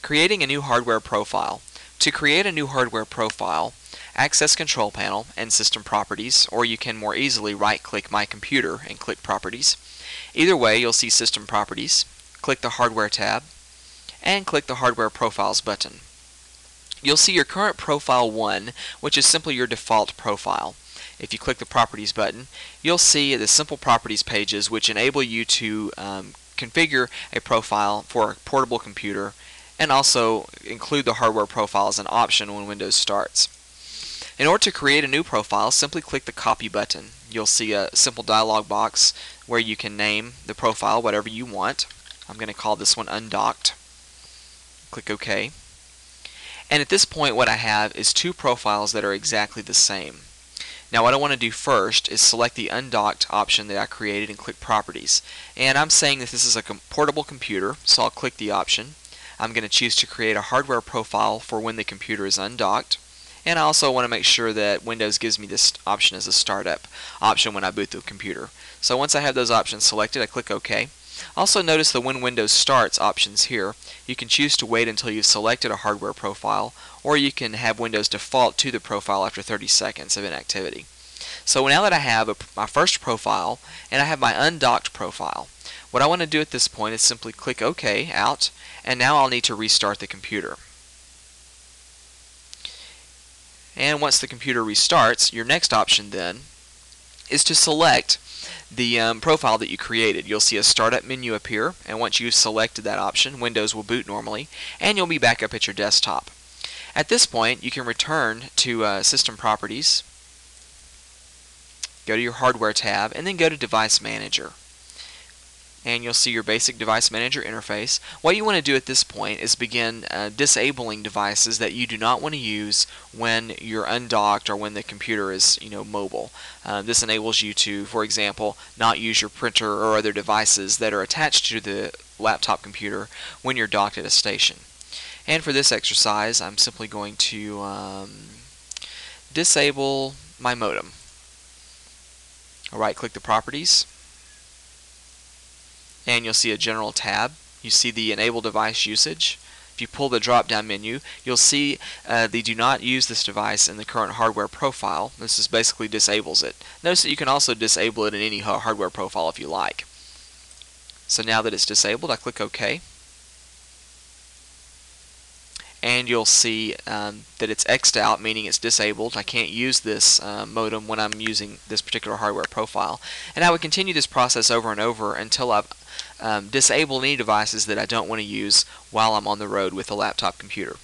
Creating a new hardware profile. To create a new hardware profile, access Control Panel and System Properties, or you can more easily right-click My Computer and click Properties. Either way, you'll see System Properties, click the Hardware tab, and click the Hardware Profiles button. You'll see your current Profile 1, which is simply your default profile. If you click the Properties button, you'll see the Simple Properties pages, which enable you to configure a profile for a portable computer and also include the hardware profile as an option when Windows starts. In order to create a new profile, simply click the Copy button. You'll see a simple dialog box where you can name the profile whatever you want. I'm going to call this one Undocked. Click OK. And at this point what I have is two profiles that are exactly the same. Now what I want to do first is select the Undocked option that I created and click Properties. And I'm saying that this is a portable computer, so I'll click the option. I'm going to choose to create a hardware profile for when the computer is undocked. And I also want to make sure that Windows gives me this option as a startup option when I boot the computer. So once I have those options selected, I click OK. Also notice the When Windows Starts options here. You can choose to wait until you've selected a hardware profile, or you can have Windows default to the profile after 30 seconds of inactivity. So now that I have my first profile and I have my undocked profile, what I want to do at this point is simply click OK out, and now I'll need to restart the computer. And once the computer restarts, your next option then is to select the profile that you created. You'll see a startup menu appear, and once you've selected that option, Windows will boot normally, and you'll be back up at your desktop. At this point, you can return to System Properties, go to your Hardware tab, and then go to Device Manager. And you'll see your basic Device Manager interface. What you want to do at this point is begin disabling devices that you do not want to use when you're undocked or when the computer is mobile. This enables you to, for example, not use your printer or other devices that are attached to the laptop computer when you're docked at a station. And for this exercise, I'm simply going to disable my modem. I'll right-click the Properties, and you'll see a General tab. You see the Enable Device Usage. If you pull the drop-down menu, you'll see the Do Not Use this device in the current hardware profile. This is basically disables it. Notice that you can also disable it in any hardware profile if you like. So now that it's disabled, I click OK. And you'll see that it's X'd out, meaning it's disabled. I can't use this modem when I'm using this particular hardware profile. And I would continue this process over and over until I've disabled any devices that I don't want to use while I'm on the road with a laptop computer.